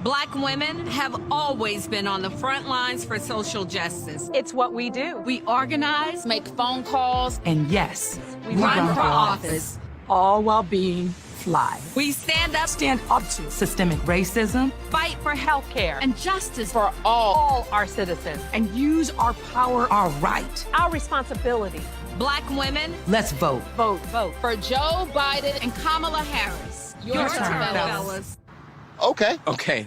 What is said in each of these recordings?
Black women have always been on the front lines for social justice. It's what we do. We organize, make phone calls, and yes, we run for office. All while being fly. We stand up to systemic racism, fight for health care and justice for all our citizens, and use our power, our right, our responsibility. Black women, let's vote. Vote for Joe Biden and Kamala Harris. Your turn, fellas. Okay,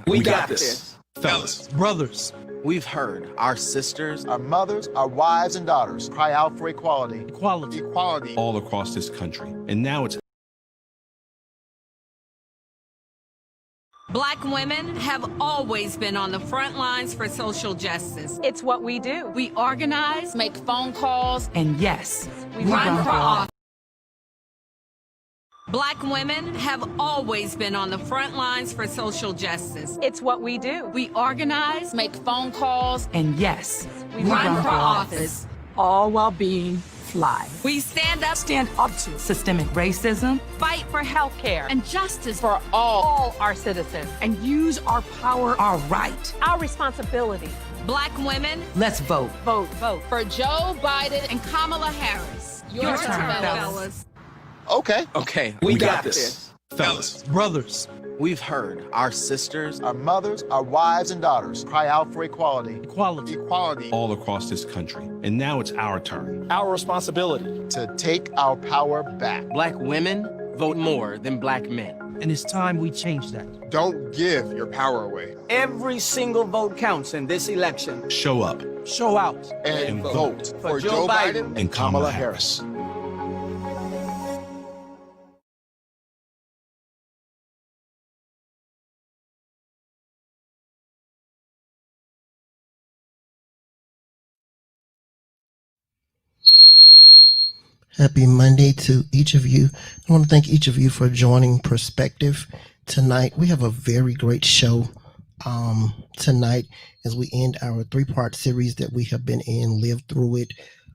we got this. Fellas, Brothers, we've heard our sisters, Our mothers, our wives, and daughters cry out for equality. equality. all across this country. And now it's Black women have always been on the front lines for social justice. It's what we do. We organize, make phone calls, and yes, we run for office. Black women have always been on the front lines for social justice. It's what we do. We organize, make phone calls, and yes, we run for office. All while being fly. We stand up to systemic racism, fight for health care and justice For all our citizens, and use our power, our right. our responsibility. Black women, Let's vote. Vote for Joe Biden and Kamala Harris. Your turn, fellas. okay, We got this. fellas. Brothers, we've heard our sisters, Our mothers, our wives, and daughters cry out for equality. equality. All across this country. And now it's our turn. Our responsibility. To take our power back. Black women vote more than black men. And it's time we change that. Don't give your power away. Every single vote counts in this election. Show up Show out. And vote For Joe Biden and Kamala Harris. Happy Monday to each of you. I want to thank each of you for joining Perspective tonight. We have a very great show tonight as we end our three-part series that we have been in, Live Through It,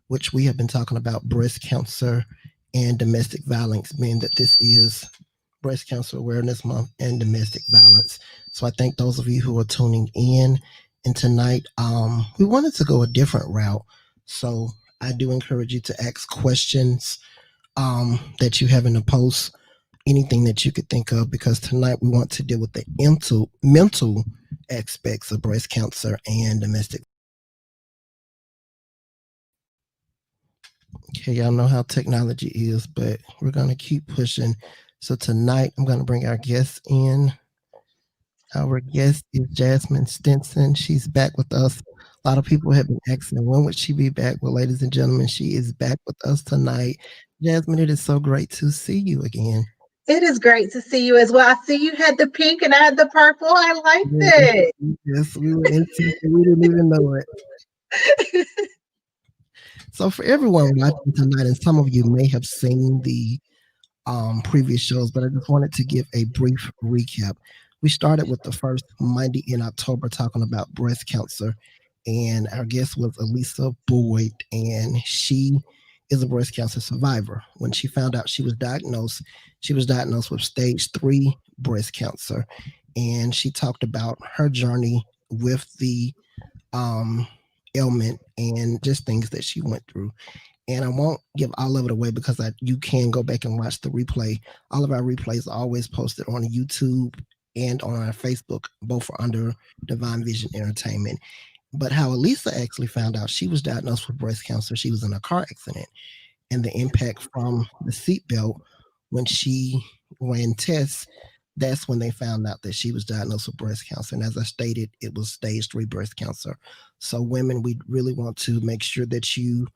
which we have been talking about breast cancer and domestic violence, being that this is Breast Cancer Awareness Month and domestic violence. So I thank those of you who are tuning in. And tonight, we wanted to go a different route. So I do encourage you to ask questions that you have in the post, anything that you could think of, because tonight we want to deal with the mental aspects of breast cancer and domestic. Okay, y'all know how technology is, but we're going to keep pushing. So tonight I'm going to bring our guest in. Our guest is Jasmine Stinson. She's back with us. A lot of people have been asking, when would she be back? Well, ladies and gentlemen, she is back with us tonight. Jasmine, it is so great to see you again. It is great to see you as well. I see you had the pink and I had the purple. I liked it. Yes, we were in season. We didn't even know it. So for everyone watching tonight, and some of you may have seen the previous shows, but I just wanted to give a brief recap. We started with the first Monday in October talking about breast cancer, and our guest was Elisa Boyd, and she is a breast cancer survivor. When she found out she was diagnosed with stage 3 breast cancer, and she talked about her journey with the ailment and just things that she went through. And I won't give all of it away because you can go back and watch the replay. All of our replays are always posted on YouTube and on our Facebook, both are under Divine Vision Entertainment. But how Elisa actually found out she was diagnosed with breast cancer, she was in a car accident, and the impact from the seatbelt when she ran tests, that's when they found out that she was diagnosed with breast cancer. And as I stated, it was stage 3 breast cancer. So women, we really want to make sure that you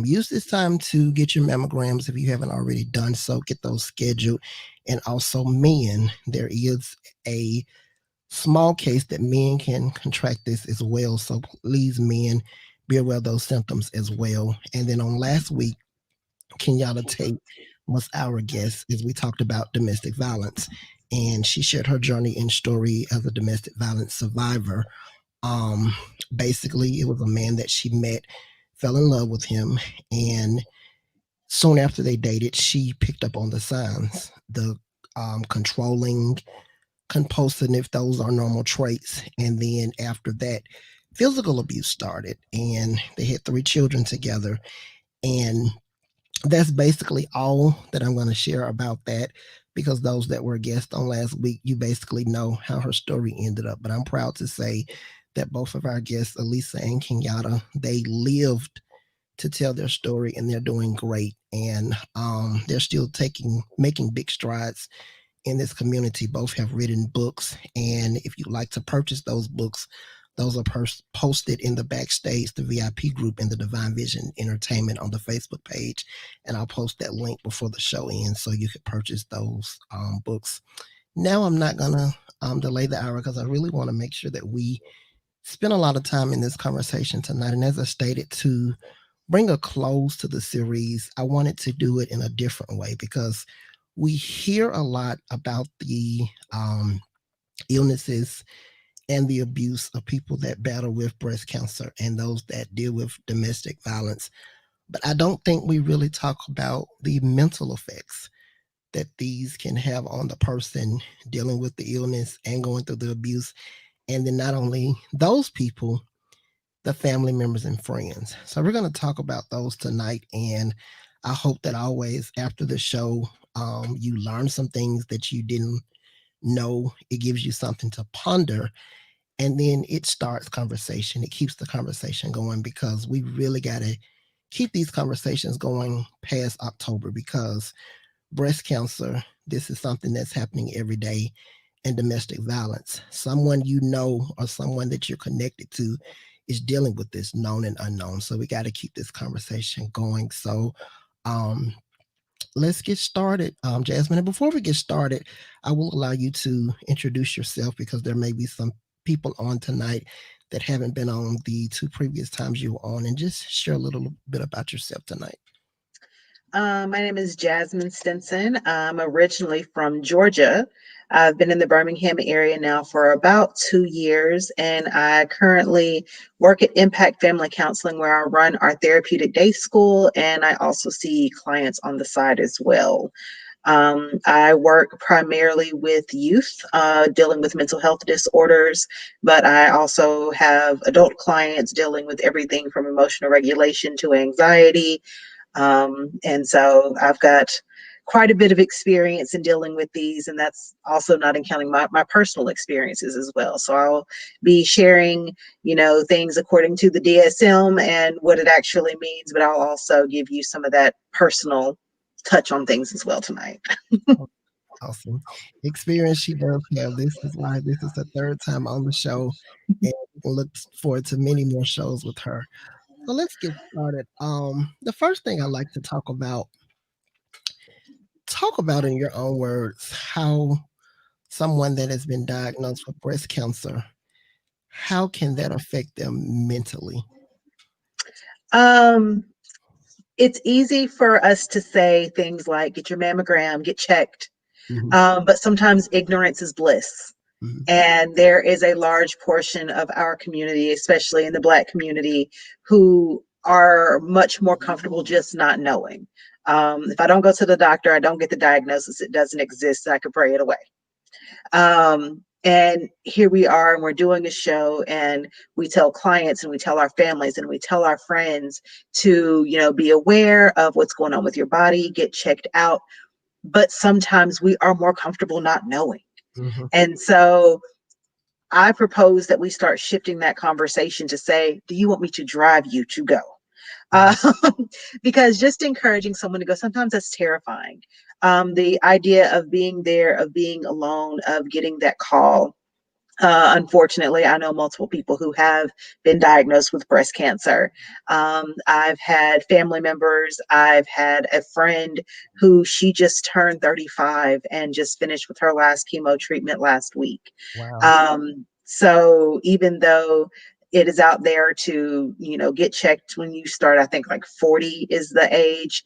use this time to get your mammograms if you haven't already done so, get those scheduled. And also men, there is a small case that men can contract this as well. So please, men, be aware of those symptoms as well. And then on last week, Kenyatta Tate was our guest as we talked about domestic violence. And she shared her journey and story as a domestic violence survivor. Basically, it was a man that she met, fell in love with him, and soon after they dated, she picked up on the signs, the controlling, compulsive if those are normal traits. And then after that, physical abuse started, and they had 3 children together. And that's basically all that I'm going to share about that, because those that were guests on last week, you basically know how her story ended up. But I'm proud to say that both of our guests, Elisa and Kenyatta, they lived to tell their story, and they're doing great. And they're still making big strides in this community. Both have written books, and if you'd like to purchase those books, those are posted in the backstage, the VIP group in the Divine Vision Entertainment on the Facebook page, and I'll post that link before the show ends so you can purchase those books. Now I'm not gonna delay the hour, because I really want to make sure that we spend a lot of time in this conversation tonight. And as I stated, to bring a close to the series, I wanted to do it in a different way, because we hear a lot about the illnesses and the abuse of people that battle with breast cancer and those that deal with domestic violence. But I don't think we really talk about the mental effects that these can have on the person dealing with the illness and going through the abuse. And then not only those people, the family members and friends. So we're going to talk about those tonight. And I hope that always after the show, you learn some things that you didn't know. It gives you something to ponder. And then it starts conversation. It keeps the conversation going, because we really got to keep these conversations going past October, because breast cancer, this is something that's happening every day, and domestic violence. Someone you know or someone that you're connected to is dealing with this, known and unknown. So we got to keep this conversation going. So let's get started, Jasmine. And before we get started, I will allow you to introduce yourself, because there may be some people on tonight that haven't been on the 2 previous times you were on, and just share a little bit about yourself tonight. My name is Jasmine Stinson. I'm originally from Georgia. I've been in the Birmingham area now for about 2 years, and I currently work at Impact Family Counseling, where I run our therapeutic day school, and I also see clients on the side as well. I work primarily with youth dealing with mental health disorders, but I also have adult clients dealing with everything from emotional regulation to anxiety. And so I've got quite a bit of experience in dealing with these, and that's also not accounting my personal experiences as well. So I'll be sharing, things according to the DSM and what it actually means, but I'll also give you some of that personal touch on things as well tonight. Awesome experience she does have. This is why this is the 3rd time on the show, and we'll look forward to many more shows with her. So let's get started. The first thing I like to talk about in your own words, how someone that has been diagnosed with breast cancer, how can that affect them mentally? It's easy for us to say things like, get your mammogram, get checked. But sometimes ignorance is bliss. And there is a large portion of our community, especially in the Black community, who are much more comfortable just not knowing. If I don't go to the doctor, I don't get the diagnosis, it doesn't exist, I could pray it away. And here we are, and we're doing a show, and we tell clients, and we tell our families, and we tell our friends to, be aware of what's going on with your body, get checked out. But sometimes we are more comfortable not knowing. And so I propose that we start shifting that conversation to say, do you want me to drive you to go? Because just encouraging someone to go, sometimes that's terrifying. The idea of being there, of being alone, of getting that call. Unfortunately, I know multiple people who have been diagnosed with breast cancer. I've had family members. I've had a friend who she just turned 35 and just finished with her last chemo treatment last week. Wow. So even though it is out there to, get checked when you start, I think like 40 is the age,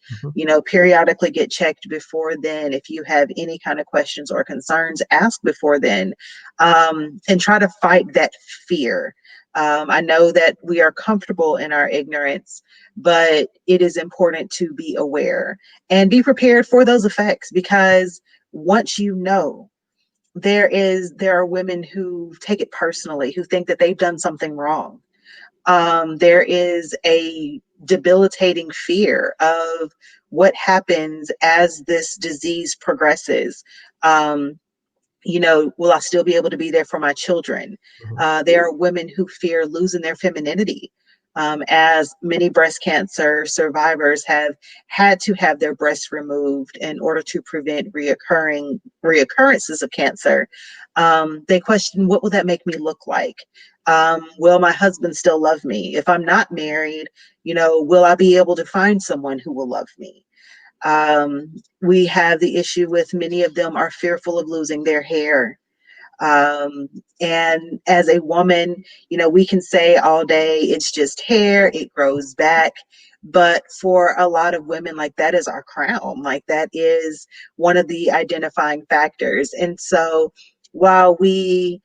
periodically get checked before then. If you have any kind of questions or concerns, ask before then, and try to fight that fear. I know that we are comfortable in our ignorance, but it is important to be aware and be prepared for those effects, because once you know, there are women who take it personally, who think that they've done something wrong. There is a debilitating fear of what happens as this disease progresses. Will I still be able to be there for my children? There are women who fear losing their femininity, as many breast cancer survivors have had to have their breasts removed in order to prevent reoccurrences of cancer. They question, what will that make me look like? Will my husband still love me? If I'm not married, will I be able to find someone who will love me? We have the issue with many of them are fearful of losing their hair. And as a woman, we can say all day, it's just hair, it grows back. But for a lot of women, like, that is our crown. Like, that is one of the identifying factors. And so while we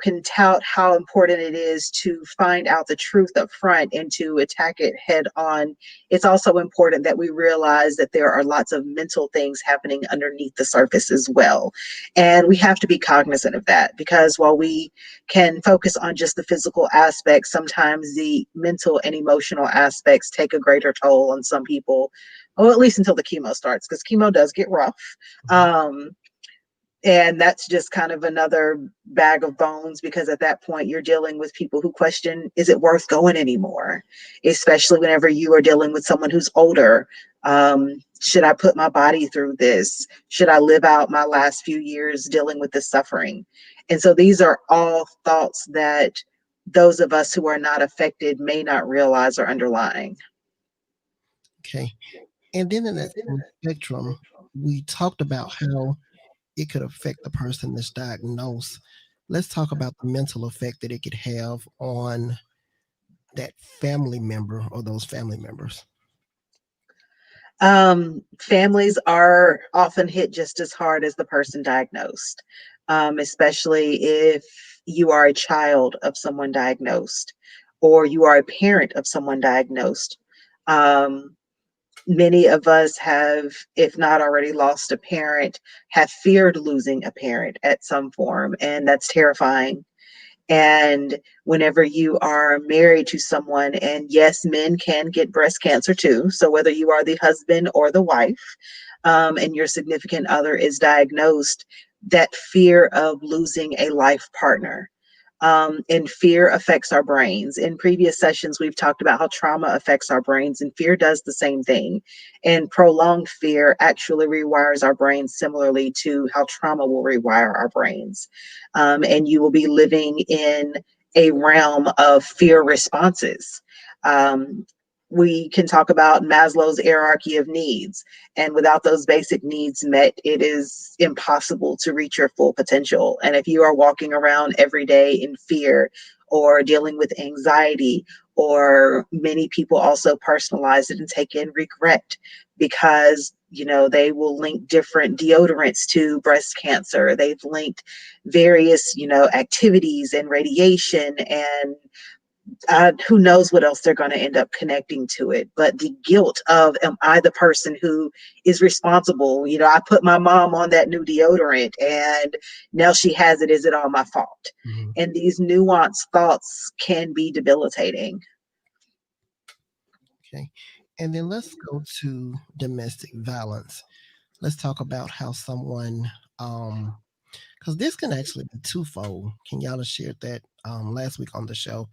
can tout how important it is to find out the truth up front and to attack it head on, it's also important that we realize that there are lots of mental things happening underneath the surface as well. And we have to be cognizant of that, because while we can focus on just the physical aspects, sometimes the mental and emotional aspects take a greater toll on some people, or at least until the chemo starts, because chemo does get rough. And that's just kind of another bag of bones, because at that point you're dealing with people who question, is it worth going anymore? Especially whenever you are dealing with someone who's older. Should I put my body through this? Should I live out my last few years dealing with this suffering? And so these are all thoughts that those of us who are not affected may not realize are underlying. Okay. And then in that spectrum, we talked about how it could affect the person that's diagnosed. Let's talk about the mental effect that it could have on that family member or those family members. Families are often hit just as hard as the person diagnosed, especially if you are a child of someone diagnosed or you are a parent of someone diagnosed. Many of us have, if not already lost a parent, have feared losing a parent at some form, and that's terrifying. And whenever you are married to someone, and yes, men can get breast cancer too. So whether you are the husband or the wife, and your significant other is diagnosed, that fear of losing a life partner, and fear affects our brains. In previous sessions, we've talked about how trauma affects our brains, and fear does the same thing. And prolonged fear actually rewires our brains similarly to how trauma will rewire our brains. And you will be living in a realm of fear responses. We can talk about Maslow's hierarchy of needs. And without those basic needs met, it is impossible to reach your full potential. And if you are walking around every day in fear or dealing with anxiety, or many people also personalize it and take in regret, because they will link different deodorants to breast cancer. They've linked various activities and radiation, and who knows what else they're going to end up connecting to it. But the guilt of, am I the person who is responsible? I put my mom on that new deodorant and now she has it. Is it all my fault? And these nuanced thoughts can be debilitating. Okay. And then let's go to domestic violence. Let's talk about how someone, because this can actually be twofold. Can y'all have shared that last week on the show?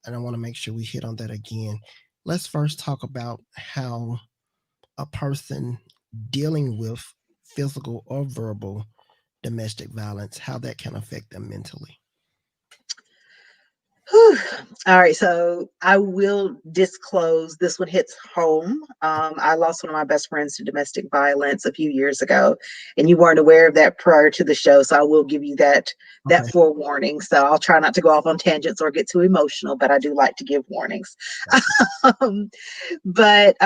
And I want to make sure we hit on that again. Let's first talk about how a person dealing with physical or verbal domestic violence, how that can affect them mentally. Whew. All right, so I will disclose this one hits home. I lost one of my best friends to domestic violence a few years ago, and you weren't aware of that prior to the show, so I will give you that forewarning. So I'll try not to go off on tangents or get too emotional, but I do like to give warnings. But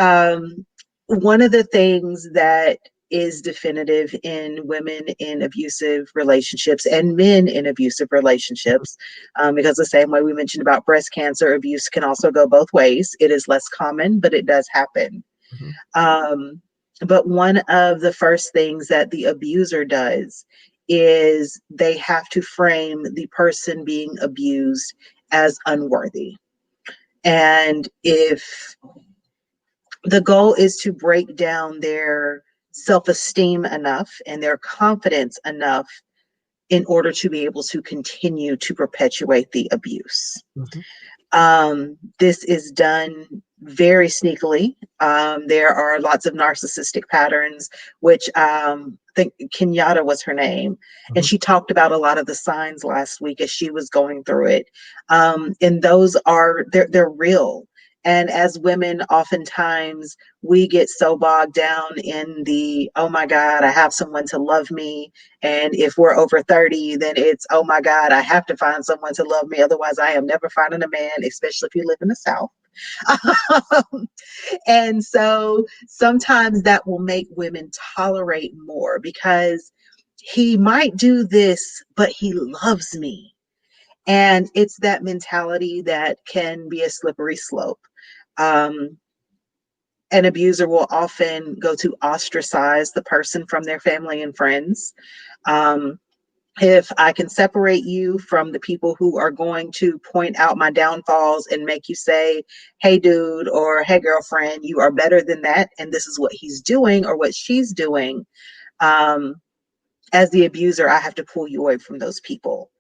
one of the things that is definitive in women in abusive relationships and men in abusive relationships, because the same way we mentioned about breast cancer, abuse can also go both ways. It is less common, but it does happen. But one of the first things that the abuser does is they have to frame the person being abused as unworthy. And if the goal is to break down their self-esteem enough and their confidence enough in order to be able to continue to perpetuate the abuse. This is done very sneakily. There are lots of narcissistic patterns, which I think Kenyatta was her name, and she talked about a lot of the signs last week as she was going through it. And those are they're real. And as women, oftentimes we get so bogged down in the, oh my God, I have someone to love me. And if we're over 30, then it's, oh my God, I have to find someone to love me. Otherwise, I am never finding a man, especially if you live in the South. And so sometimes that will make women tolerate more because he might do this, but he loves me. And it's that mentality that can be a slippery slope. An abuser will often go to ostracize the person from their family and friends. If I can separate you from the people who are going to point out my downfalls and make you say, hey, dude, or hey, girlfriend, you are better than that, and this is what he's doing or what she's doing, as the abuser, I have to pull you away from those people.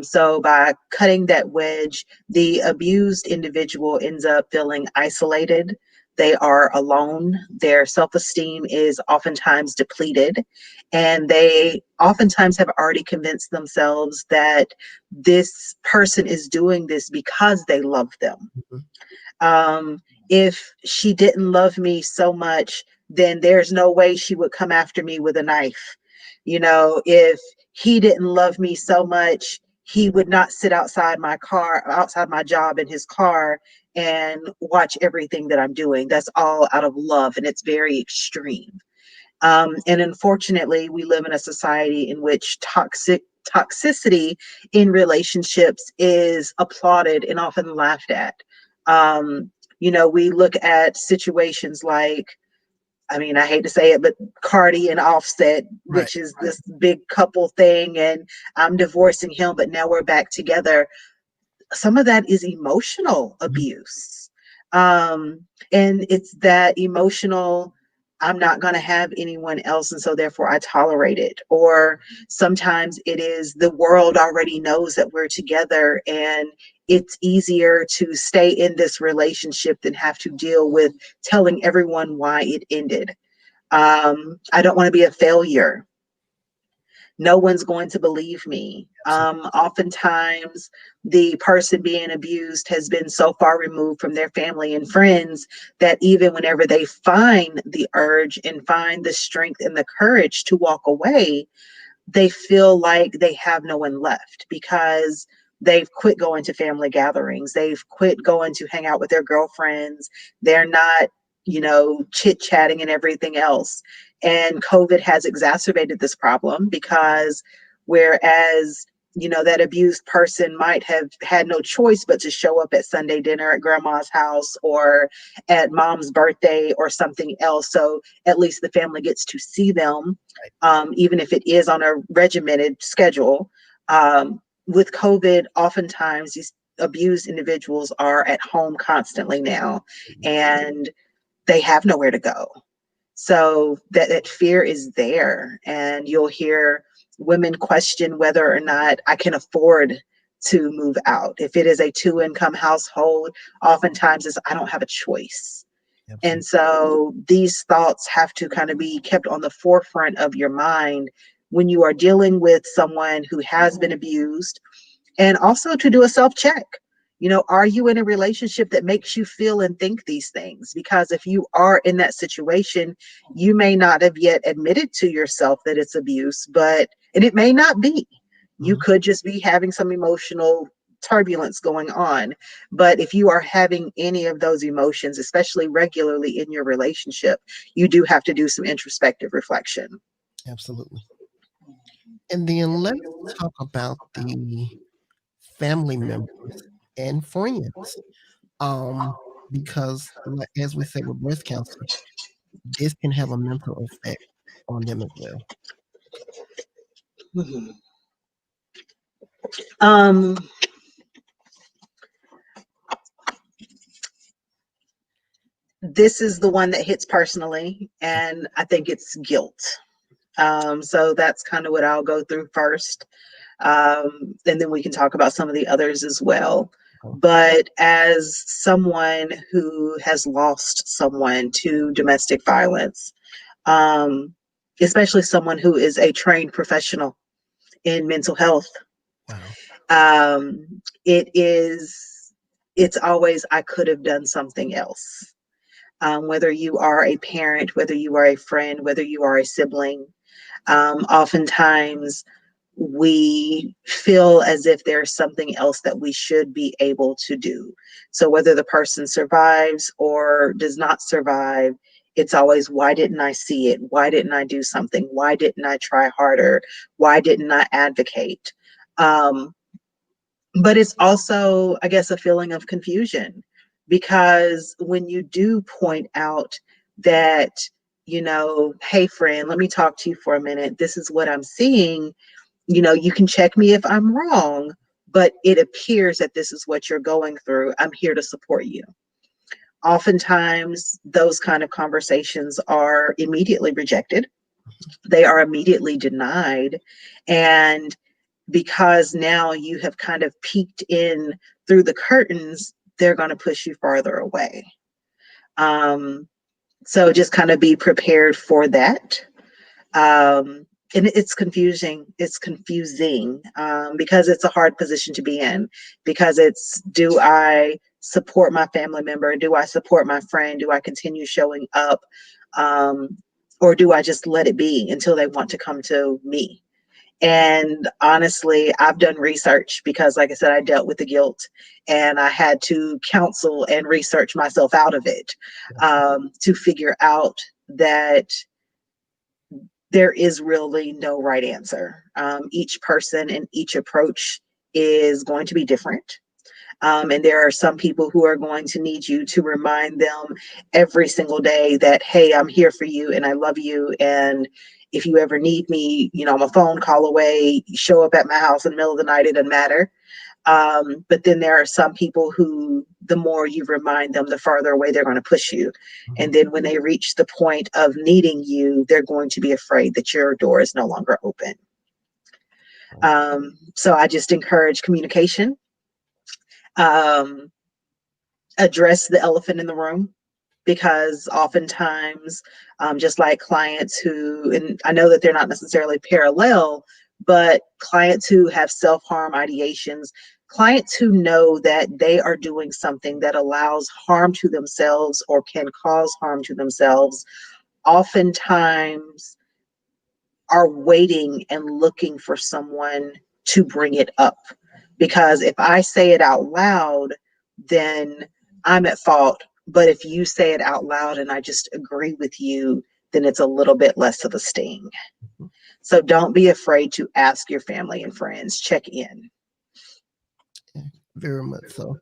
So by cutting that wedge, the abused individual ends up feeling isolated. They are alone. Their self-esteem is oftentimes depleted, and they oftentimes have already convinced themselves that this person is doing this because they love them. If she didn't love me so much, then there's no way she would come after me with a knife. You know, if he didn't love me so much, he would not sit outside my car, outside my job in his car and watch everything that I'm doing. That's all out of love, and it's very extreme. And unfortunately, we live in a society in which toxicity in relationships is applauded and often laughed at. You know, we look at situations like, I mean, I hate to say it, but Cardi and Offset, which is this big couple thing, and I'm divorcing him, but now we're back together. Some of that is emotional abuse. And it's that emotional, I'm not going to have anyone else, and so therefore I tolerate it. Or sometimes it is the world already knows that we're together, and it's easier to stay in this relationship than have to deal with telling everyone why it ended. I don't want to be a failure. No one's going to believe me. Oftentimes, the person being abused has been so far removed from their family and friends that even whenever they find the urge and find the strength and the courage to walk away, they feel like they have no one left because they've quit going to family gatherings. They've quit going to hang out with their girlfriends. They're not, you know, chit-chatting and everything else. And COVID has exacerbated this problem because whereas, you know, that abused person might have had no choice but to show up at Sunday dinner at grandma's house or at mom's birthday or something else. So at least the family gets to see them, even if it is on a regimented schedule. With COVID, oftentimes these abused individuals are at home constantly now, and they have nowhere to go. So that fear is there, and you'll hear women question whether or not I can afford to move out. If it is a 2-income household, oftentimes it's I don't have a choice. And so these thoughts have to kind of be kept on the forefront of your mind when you are dealing with someone who has been abused, and also to do a self-check. You know, are you in a relationship that makes you feel and think these things? Because if you are in that situation, you may not have yet admitted to yourself that it's abuse, and it may not be. You could just be having some emotional turbulence going on. But if you are having any of those emotions, especially regularly in your relationship, you do have to do some introspective reflection. Absolutely. And then let's talk about the family members and friends. Because as we said with breast cancer, this can have a mental effect on them as well. Mhm. Um, this is the one that hits personally, and I think it's guilt. So that's kind of what I'll go through first. And then we can talk about some of the others as well. But as someone who has lost someone to domestic violence, um, especially someone who is a trained professional in mental health, Wow. it's always, I could have done something else. Whether you are a parent, whether you are a friend, whether you are a sibling, oftentimes we feel as if there's something else that we should be able to do. So whether the person survives or does not survive, it's always, why didn't I see it? Why didn't I do something? Why didn't I try harder? Why didn't I advocate? But it's also, I guess, a feeling of confusion, because when you do point out that, hey, friend, let me talk to you for a minute. This is what I'm seeing. You can check me if I'm wrong, but it appears that this is what you're going through. I'm here to support you. Oftentimes, those kind of conversations are immediately rejected. They are immediately denied. And because now you have kind of peeked in through the curtains, they're going to push you farther away. So just kind of be prepared for that. And it's confusing. It's confusing because it's a hard position to be in, because it's, do I support my family member? Do I support my friend? Do I continue showing up? Or do I just let it be until they want to come to me? And honestly, I've done research because, like I said, I dealt with the guilt, and I had to counsel and research myself out of it to figure out that there is really no right answer. Each person and each approach is going to be different. And there are some people who are going to need you to remind them every single day that, hey, I'm here for you and I love you. And if you ever need me, I'm a phone call away. You show up at my house in the middle of the night, it doesn't matter. But then there are some people who, the more you remind them, the farther away they're going to push you. And then when they reach the point of needing you, they're going to be afraid that your door is no longer open. So I just encourage communication. Address the elephant in the room, because oftentimes, just like clients who, and I know that they're not necessarily parallel, but clients who have self-harm ideations, clients who know that they are doing something that allows harm to themselves or can cause harm to themselves, oftentimes are waiting and looking for someone to bring it up. Because if I say it out loud, then I'm at fault. But if you say it out loud and I just agree with you, then it's a little bit less of a sting. So don't be afraid to ask your family and friends, check in. Very much so.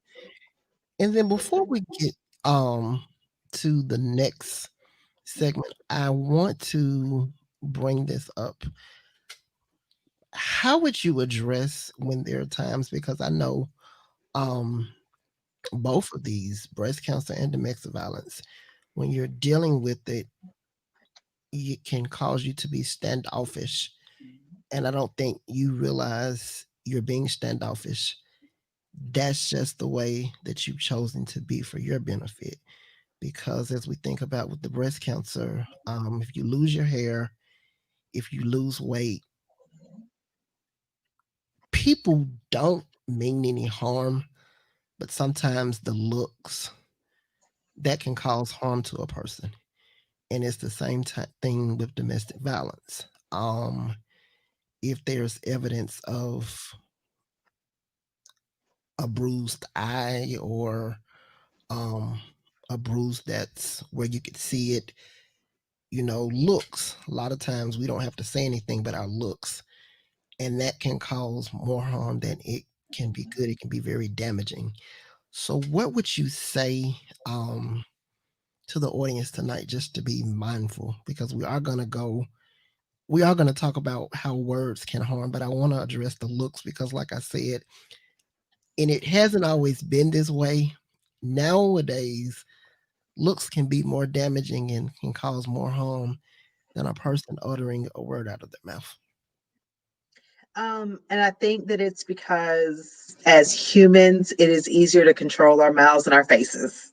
And then before we get to the next segment, I want to bring this up. How would you address when there are times, because I know both of these, breast cancer and domestic violence, when you're dealing with it, it can cause you to be standoffish. And I don't think you realize you're being standoffish. That's just the way that you've chosen to be for your benefit. Because as we think about with the breast cancer, if you lose your hair, if you lose weight, people don't mean any harm, but sometimes the looks that can cause harm to a person. And it's the same thing with domestic violence. If there's evidence of a bruised eye or um, a bruise that's where you could see it, looks. A lot of times we don't have to say anything but our looks, and that can cause more harm than it can be good. It can be very damaging. So, what would you say to the audience tonight, just to be mindful, because we are going to go we are going to talk about how words can harm, but I want to address the looks because, like I said, and it hasn't always been this way. Nowadays, looks can be more damaging and can cause more harm than a person uttering a word out of their mouth. And I think that it's because as humans, it is easier to control our mouths and our faces.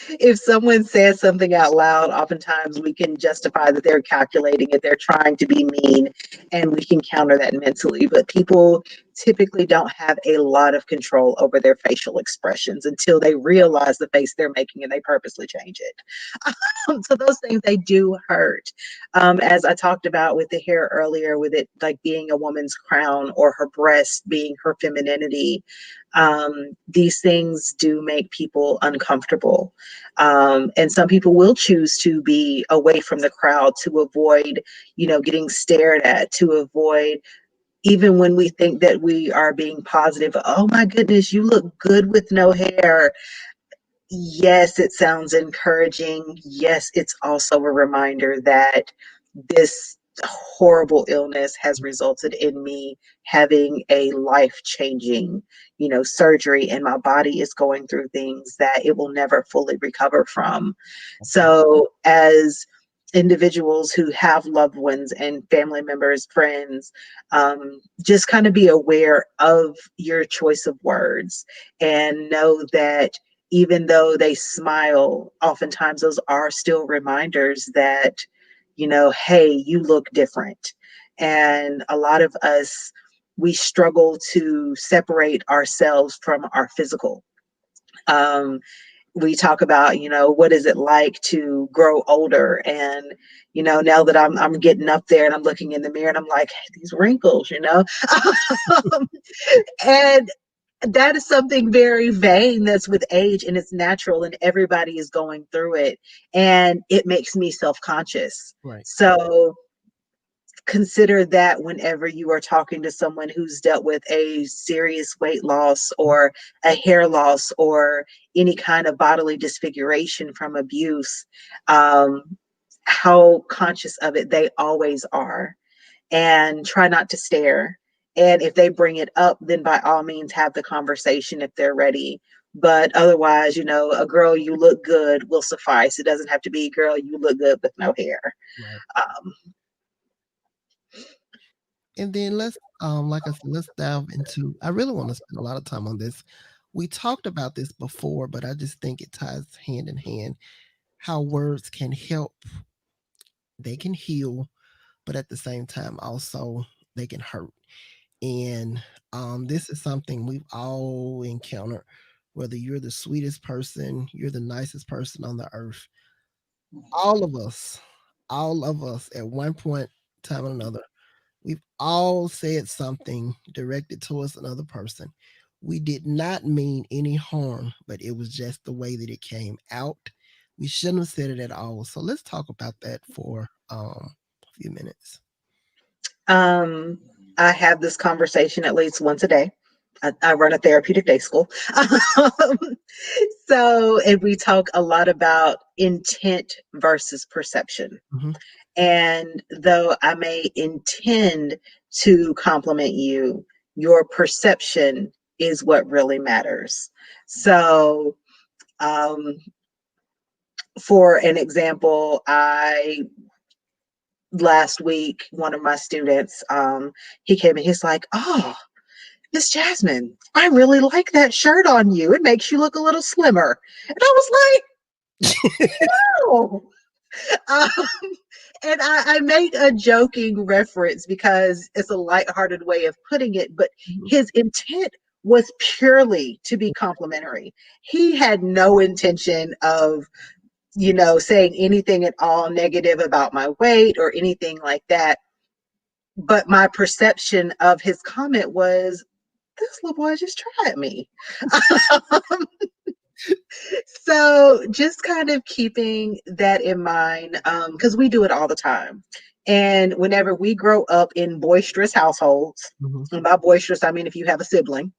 If someone says something out loud, oftentimes we can justify that they're calculating it, they're trying to be mean, and we can counter that mentally. But people typically don't have a lot of control over their facial expressions until they realize the face they're making and they purposely change it. So those things, they do hurt. As I talked about with the hair earlier, with it like being a woman's crown or her breast being her femininity, these things do make people uncomfortable. And some people will choose to be away from the crowd to avoid, getting stared at, to avoid, even when we think that we are being positive. Oh my goodness, you look good with no hair. Yes, it sounds encouraging. Yes, it's also a reminder that this horrible illness has resulted in me having a life-changing, surgery, and my body is going through things that it will never fully recover from. So as individuals who have loved ones and family members, friends, just kind of be aware of your choice of words and know that even though they smile, oftentimes those are still reminders that, hey, you look different. And a lot of us, we struggle to separate ourselves from our physical. We talk about, what is it like to grow older? And, now that I'm getting up there and I'm looking in the mirror and I'm like, hey, these wrinkles, and that is something very vain that's with age, and it's natural, and everybody is going through it, and it makes me self-conscious. Right. So consider that whenever you are talking to someone who's dealt with a serious weight loss or a hair loss or any kind of bodily disfiguration from abuse, how conscious of it they always are, and try not to stare. And if they bring it up, then by all means have the conversation if they're ready. But otherwise, a girl, you look good will suffice. It doesn't have to be, girl, you look good with no hair. Right. And then like I said, let's dive into. I really want to spend a lot of time on this. We talked about this before, but I just think it ties hand in hand. How words can help, they can heal, but at the same time, also they can hurt. And this is something we've all encountered. Whether you're the sweetest person, you're the nicest person on the earth, all of us, all of us, at one point, time or another, we've all said something directed towards another person. We did not mean any harm, but it was just the way that it came out. We shouldn't have said it at all. So let's talk about that for a few minutes. I have this conversation at least once a day. I run a therapeutic day school. And we talk a lot about intent versus perception. Mhm. And though I may intend to compliment you, your perception is what really matters. So, for an example, last week, one of my students, he came and he's like, "Oh, Miss Jasmine, I really like that shirt on you. It makes you look a little slimmer." And I was like, "No." Um, and I made a joking reference because it's a lighthearted way of putting it, but his intent was purely to be complimentary. He had no intention of, saying anything at all negative about my weight or anything like that. But my perception of his comment was, this little boy just tried me. So just kind of keeping that in mind, because we do it all the time. And whenever we grow up in boisterous households, and by boisterous, I mean if you have a sibling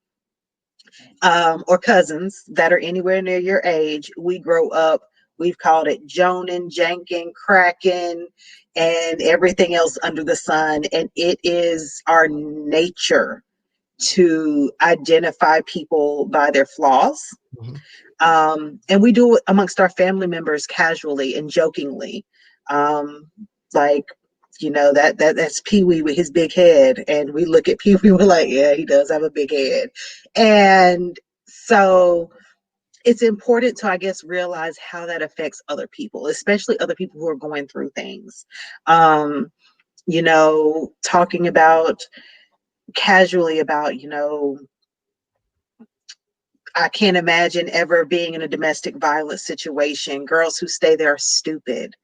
or cousins that are anywhere near your age, we grow up We've called it Jonin, Jankin, Kraken, and everything else under the sun. And it is our nature to identify people by their flaws. And we do it amongst our family members casually and jokingly. Like, that's Pee Wee with his big head. And we look at Pee Wee, we're like, yeah, he does have a big head. And so it's important to, I guess, realize how that affects other people, especially other people who are going through things. Talking about casually about, I can't imagine ever being in a domestic violence situation. Girls who stay there are stupid.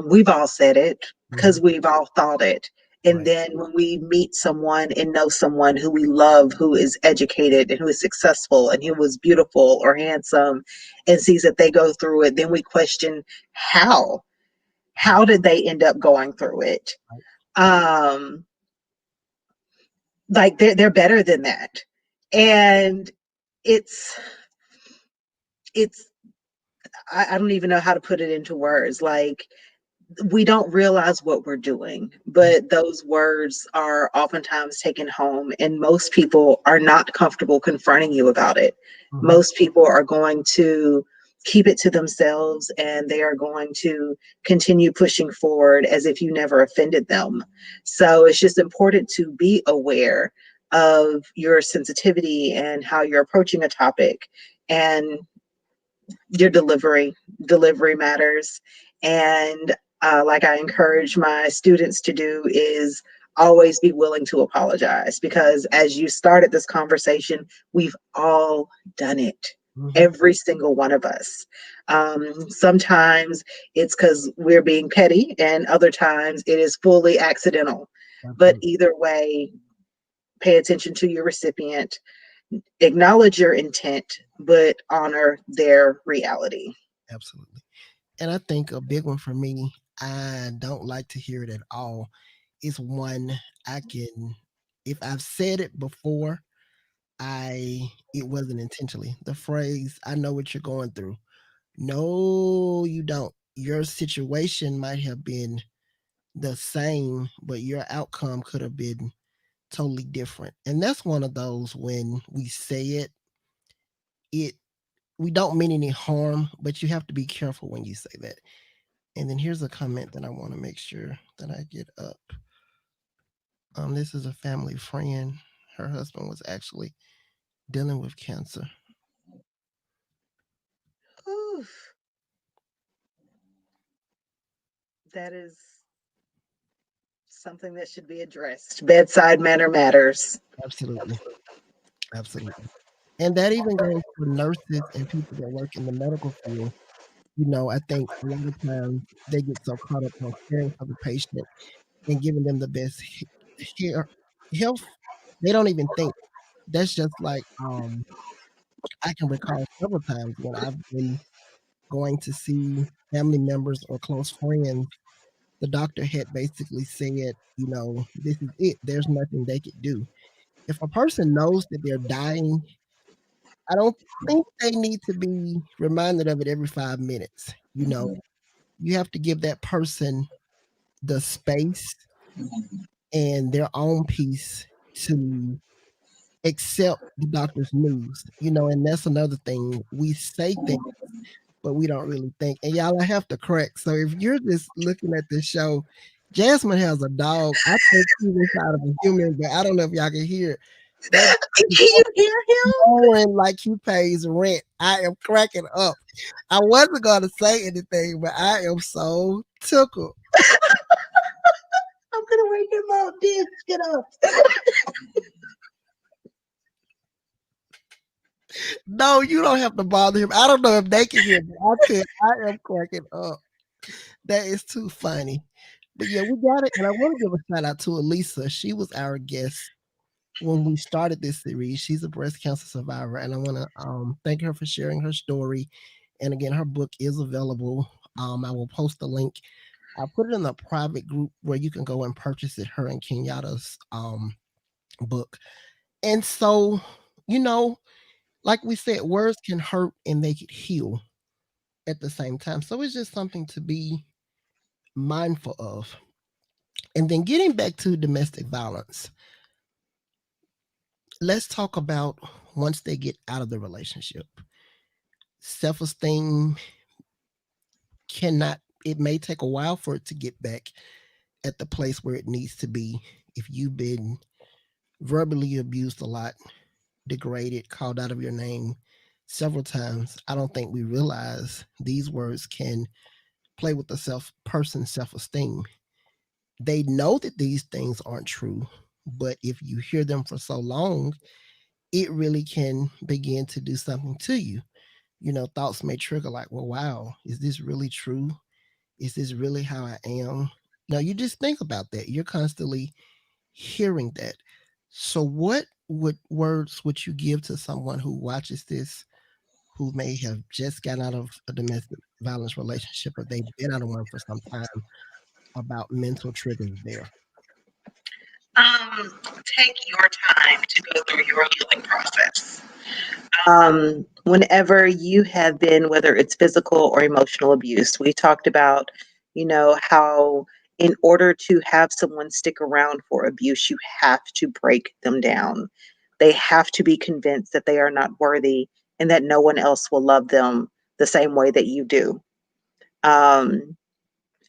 We've all said it because we've all thought it. And then when we meet someone and know someone who we love, who is educated and who is successful and who was beautiful or handsome and sees that they go through it, then we question how. How did they end up going through it? Like they're better than that. And it's I don't even know how to put it into words. Like, we don't realize what we're doing, but those words are oftentimes taken home, and most people are not comfortable confronting you about it. Most people are going to keep it to themselves, and they are going to continue pushing forward as if you never offended them. So it's just important to be aware of your sensitivity and how you're approaching a topic, and your delivery matters. And like I encourage my students to do is always be willing to apologize, because as you started this conversation, we've all done it. Every single one of us. Sometimes it's because we're being petty, and other times it is fully accidental. But either way, pay attention to your recipient, acknowledge your intent, but honor their reality. Absolutely. And I think a big one for me, I don't like to hear it at all, is one if I've said it before, it wasn't intentionally. The phrase, I know what you're going through. No, you don't. Your situation might have been the same, but your outcome could have been totally different. And that's one of those when we say it we don't mean any harm, but you have to be careful when you say that. And then here's a comment that I want to make sure that I get up. This is a family friend. Her husband was actually dealing with cancer. Oof. That is something that should be addressed. Bedside manner matters. Absolutely. Absolutely. And that even goes for nurses and people that work in the medical field. I think a lot of times they get so caught up on caring for the patient and giving them the best care, health. They don't even think. That's just like I can recall several times when I've been going to see family members or close friends. The doctor had basically said, this is it. There's nothing they could do. If a person knows that they're dying, I don't think they need to be reminded of it every 5 minutes. You have to give that person the space and their own peace to accept the doctor's news, and that's another thing. We say things, but we don't really think. And y'all, I have to correct. So if you're just looking at this show, Jasmine has a dog. I think he's inside of a human, but I don't know if y'all can hear it. That Can you hear him? going like he pays rent. I am cracking up. I wasn't gonna say anything, but I am so tickled. I'm gonna wake him up. Dude, get up. No, you don't have to bother him. I don't know if they can hear me. I am cracking up. That is too funny. But yeah, we got it. And I want to give a shout out to Elisa. She was our guest when we started this series. She's a breast cancer survivor, and I want to thank her for sharing her story. And again, her book is available. I will post the link. I'll put it in the private group where you can go and purchase it, her and Kenyatta's book. And so, like we said, words can hurt and they can heal. at the same time. So it's just something to be mindful of. And then getting back to domestic violence, let's talk about once they get out of the relationship. Self-esteem it may take a while for it to get back at the place where it needs to be. If you've been verbally abused a lot, degraded, called out of your name several times, I don't think we realize these words can play with the person's self-esteem. They know that these things aren't true, but if you hear them for so long, it really can begin to do something to you. Thoughts may trigger like, well, wow, is this really true? Is this really how I am? You just think about that. You're constantly hearing that. So what words would you give to someone who watches this, who may have just gotten out of a domestic violence relationship, or they've been out of one for some time, about mental triggers there? Take your time to go through your healing process. Whenever you have been, whether it's physical or emotional abuse, we talked about, how in order to have someone stick around for abuse, you have to break them down. They have to be convinced that they are not worthy and that no one else will love them the same way that you do. And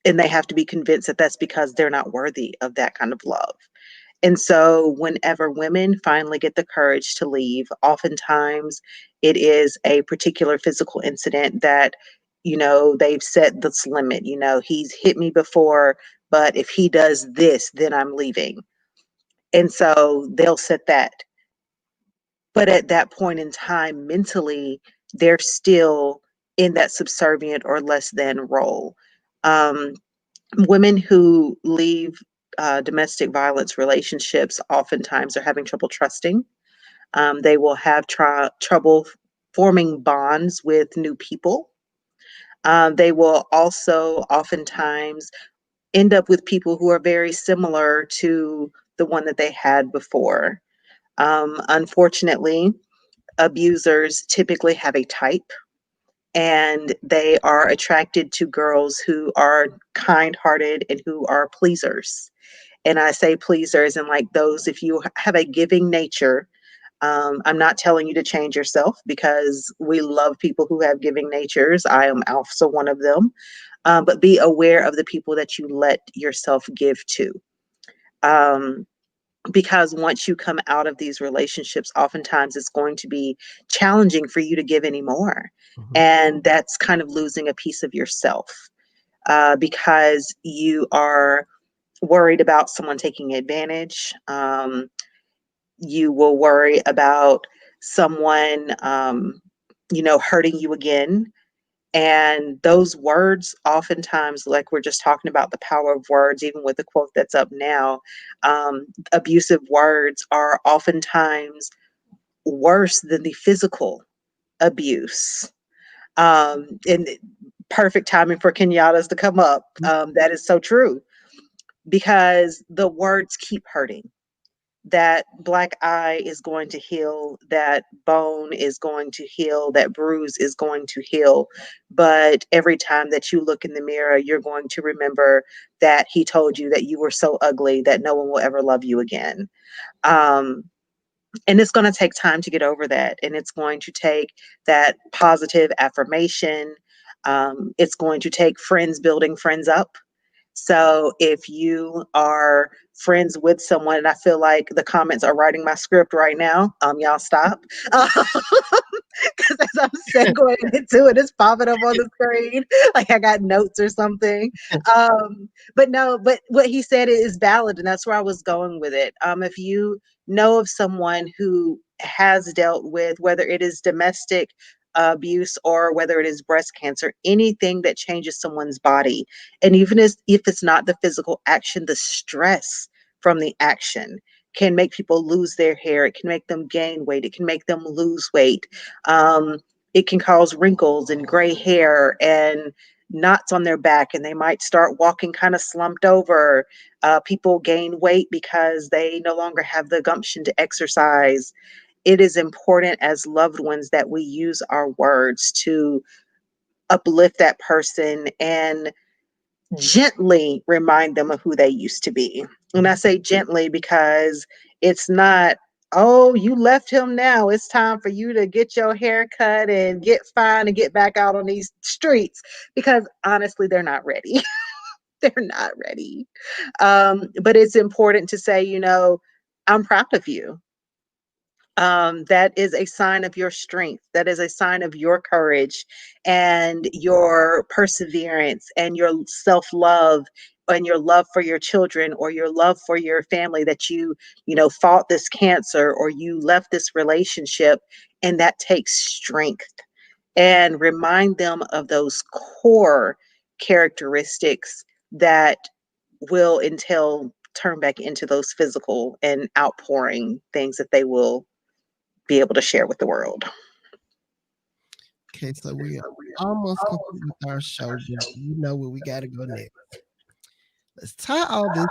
they have to be convinced that that's because they're not worthy of that kind of love. And so, whenever women finally get the courage to leave, oftentimes it is a particular physical incident that, they've set this limit. He's hit me before, but if he does this, then I'm leaving. And so they'll set that. But at that point in time, mentally, they're still in that subservient or less than role. Um, Women who leave domestic violence relationships oftentimes are having trouble trusting. They will have trouble forming bonds with new people. They will also oftentimes end up with people who are very similar to the one that they had before. Unfortunately, abusers typically have a type, and they are attracted to girls who are kind-hearted and who are pleasers. And I say pleasers and like those, if you have a giving nature, I'm not telling you to change yourself because we love people who have giving natures. I am also one of them. But be aware of the people that you let yourself give to. Because once you come out of these relationships, oftentimes it's going to be challenging for you to give anymore. Mhm. And that's kind of losing a piece of yourself because you are worried about someone taking advantage. You will worry about someone, hurting you again. And those words, oftentimes, like we're just talking about the power of words, even with the quote that's up now, abusive words are oftentimes worse than the physical abuse. And perfect timing for Kenyatta's to come up. That is so true because the words keep hurting. That black eye is going to heal, that bone is going to heal, that bruise is going to heal. But every time that you look in the mirror, you're going to remember that he told you that you were so ugly that no one will ever love you again. And it's going to take time to get over that. And it's going to take that positive affirmation. It's going to take friends building friends up. So if you are friends with someone, and I feel like the comments are writing my script right now, y'all stop. Because as I'm segueing into it, it's popping up on the screen like I got notes or something. But no, but what he said is valid, and that's where I was going with it. If you know of someone who has dealt with whether it is domestic abuse or whether it is breast cancer, anything that changes someone's body, and even if it's not the physical action, the stress from the action can make people lose their hair. It can make them gain weight. It can make them lose weight. It can cause wrinkles and gray hair and knots on their back, and they might start walking kind of slumped over. People gain weight because they no longer have the gumption to exercise. It is important as loved ones that we use our words to uplift that person and gently remind them of who they used to be. And I say gently because it's not, oh, you left him now. It's time for you to get your hair cut and get fine and get back out on these streets. Because honestly, they're not ready. They're not ready. But it's important to say, I'm proud of you. That is a sign of your strength. That is a sign of your courage and your perseverance and your self love and your love for your children or your love for your family that fought this cancer or you left this relationship. And that takes strength. And remind them of those core characteristics that will entail turn back into those physical and outpouring things that they will be able to share with the world. Okay, so we are almost complete with our show, but you know where we got to go next. Let's tie all this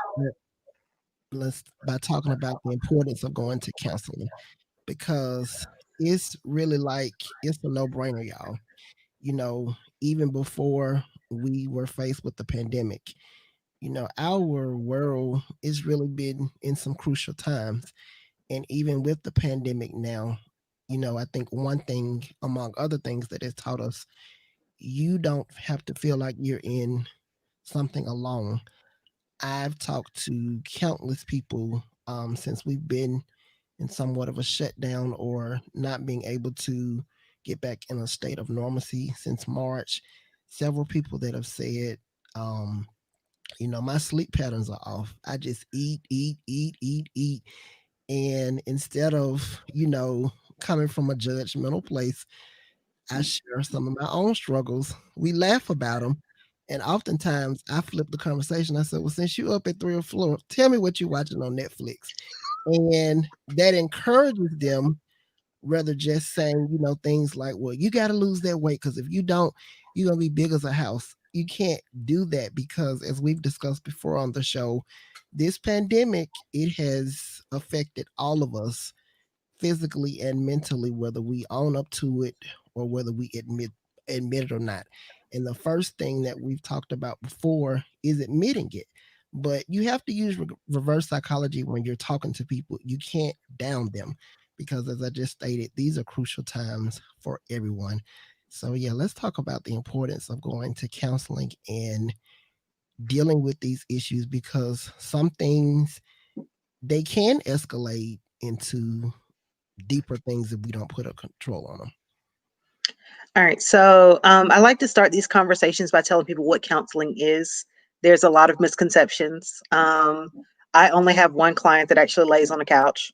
up by talking about the importance of going to counseling because it's really like it's a no-brainer, y'all. Even before we were faced with the pandemic, our world has really been in some crucial times. And even with the pandemic now, I think one thing among other things that it's taught us, you don't have to feel like you're in something alone. I've talked to countless people since we've been in somewhat of a shutdown or not being able to get back in a state of normalcy since March. Several people that have said, my sleep patterns are off. I just eat, eat, eat, eat, eat. And instead of, coming from a judgmental place, I share some of my own struggles. We laugh about them. And oftentimes I flip the conversation. I said, well, since you up at 3 or 4, tell me what you're watching on Netflix. And that encourages them rather just saying, things like, well, you got to lose that weight because if you don't, you're going to be big as a house. You can't do that because as we've discussed before on the show, this pandemic, it has affected all of us physically and mentally, whether we own up to it or whether we admit it or not. And the first thing that we've talked about before is admitting it. But you have to use reverse psychology when you're talking to people. You can't down them because, as I just stated, these are crucial times for everyone. So, yeah, let's talk about the importance of going to counseling and dealing with these issues because some things they can escalate into deeper things if we don't put a control on them. All right. So I like to start these conversations by telling people what counseling is. There's a lot of misconceptions. I only have one client that actually lays on a couch.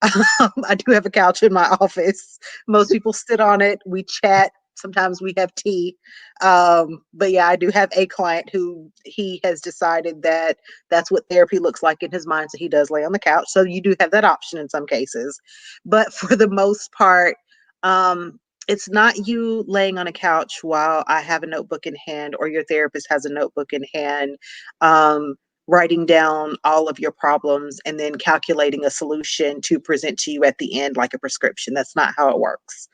I do have a couch in my office. Most people sit on it. We chat. Sometimes we have tea. But yeah, I do have a client who he has decided that that's what therapy looks like in his mind. So he does lay on the couch. So you do have that option in some cases. But for the most part, it's not you laying on a couch while I have a notebook in hand or your therapist has a notebook in hand. Writing down all of your problems and then calculating a solution to present to you at the end like a prescription. That's not how it works.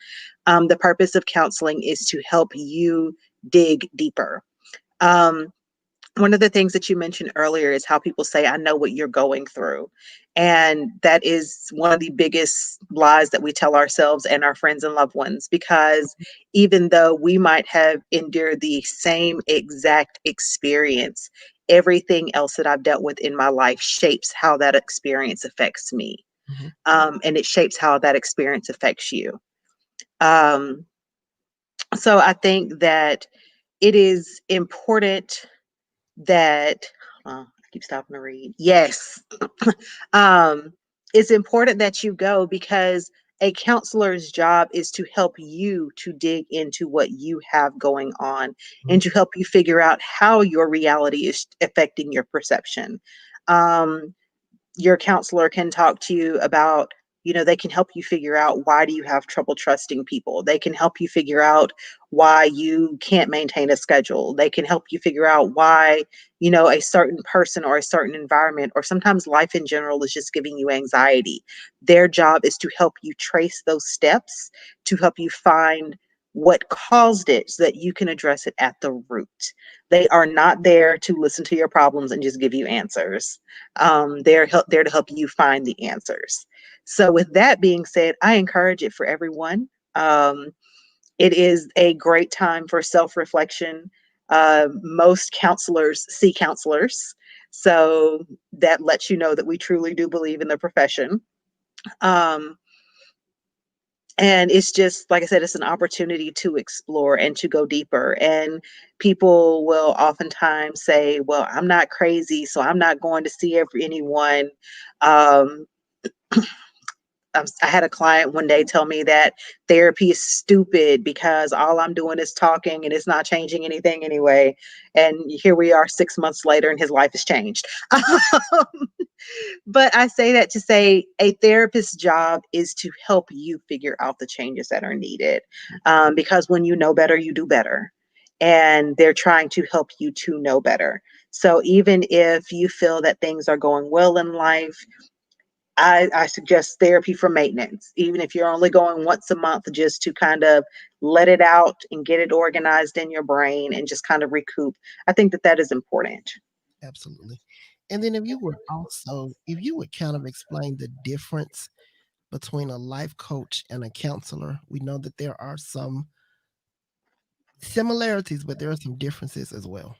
The purpose of counseling is to help you dig deeper. One of the things that you mentioned earlier is how people say, I know what you're going through. And that is one of the biggest lies that we tell ourselves and our friends and loved ones, because even though we might have endured the same exact experience, everything else that I've dealt with in my life shapes how that experience affects me. And it shapes how that experience affects you. So I think that it is important that I keep stopping to read. Yes. It's important that you go because a counselor's job is to help you to dig into what you have going on and to help you figure out how your reality is affecting your perception. Your counselor can talk to you about, they can help you figure out why do you have trouble trusting people. They can help you figure out why you can't maintain a schedule. They can help you figure out why, a certain person or a certain environment or sometimes life in general is just giving you anxiety. Their job is to help you trace those steps to help you find what caused it so that you can address it at the root. They are not there to listen to your problems and just give you answers. They're there to help you find the answers. So, with that being said, I encourage it for everyone. It is a great time for self reflection. Most counselors see counselors. So, that lets you know that we truly do believe in the profession. Um, and it's just, like I said, it's an opportunity to explore and to go deeper. And people will oftentimes say, well, I'm not crazy, so I'm not going to see anyone. Um, I had a client one day tell me that therapy is stupid because all I'm doing is talking and it's not changing anything anyway. And here we are 6 months later and his life has changed. But I say that to say a therapist's job is to help you figure out the changes that are needed. Because when you know better, you do better. And they're trying to help you to know better. So even if you feel that things are going well in life, I suggest therapy for maintenance, even if you're only going once a month, just to kind of let it out and get it organized in your brain and just kind of recoup. I think that that is important. Absolutely. And then if you would kind of explain the difference between a life coach and a counselor, we know that there are some similarities, but there are some differences as well.